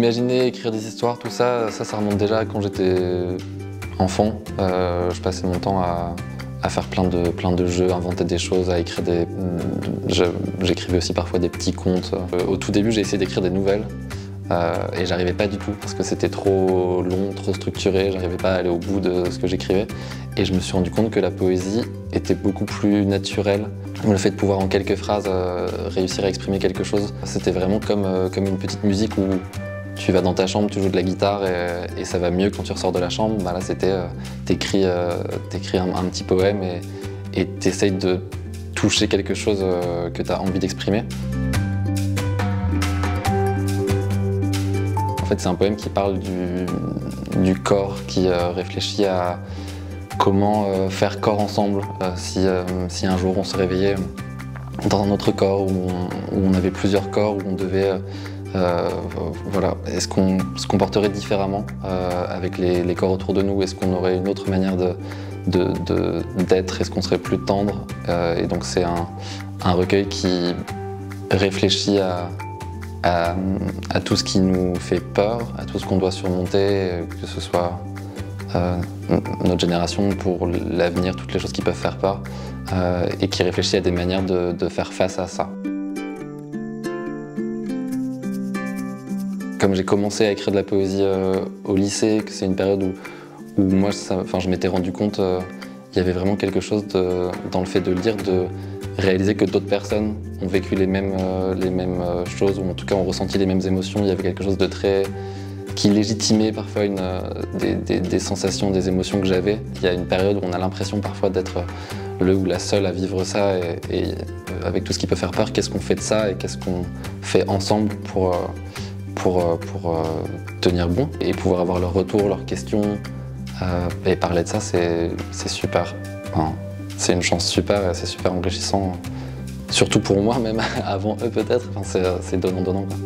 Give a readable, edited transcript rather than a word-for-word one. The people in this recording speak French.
Imaginer, écrire des histoires, tout ça, ça remonte déjà à quand j'étais enfant. Je passais mon temps à faire plein de jeux, inventer des choses, à écrire des... J'écrivais aussi parfois des petits contes. Au tout début, j'ai essayé d'écrire des nouvelles et j'arrivais pas du tout parce que c'était trop long, trop structuré, j'arrivais pas à aller au bout de ce que j'écrivais. Et je me suis rendu compte que la poésie était beaucoup plus naturelle. Le fait de pouvoir en quelques phrases réussir à exprimer quelque chose, c'était vraiment comme une petite musique où tu vas dans ta chambre, tu joues de la guitare et ça va mieux quand tu ressors de la chambre. Bah là, c'était t'écris un petit poème et t'essayes de toucher quelque chose que tu as envie d'exprimer. En fait, c'est un poème qui parle du corps, qui réfléchit à comment faire corps ensemble si un jour on se réveillait dans un autre corps, où on avait plusieurs corps, où on devait... voilà. Est-ce qu'on se comporterait différemment avec les corps autour de nous? Est-ce qu'on aurait une autre manière d'être? Est-ce qu'on serait plus tendre? Et donc c'est un recueil qui réfléchit à tout ce qui nous fait peur, à tout ce qu'on doit surmonter, que ce soit notre génération, pour l'avenir, toutes les choses qui peuvent faire peur, et qui réfléchit à des manières de faire face à ça. Comme j'ai commencé à écrire de la poésie au lycée, que c'est une période où moi, je m'étais rendu compte il y avait vraiment quelque chose dans le fait de lire, de réaliser que d'autres personnes ont vécu les mêmes choses, ou en tout cas ont ressenti les mêmes émotions. Il y avait quelque chose de très... qui légitimait parfois des sensations, des émotions que j'avais. Il y a une période où on a l'impression parfois d'être le ou la seule à vivre ça, et avec tout ce qui peut faire peur, qu'est-ce qu'on fait de ça et qu'est-ce qu'on fait ensemble pour tenir bon et pouvoir avoir leur retour, leurs questions, et parler de ça, c'est super. Enfin, c'est une chance super et c'est super enrichissant, surtout pour moi, même avant eux peut-être. Enfin, c'est donnant-donnant, quoi.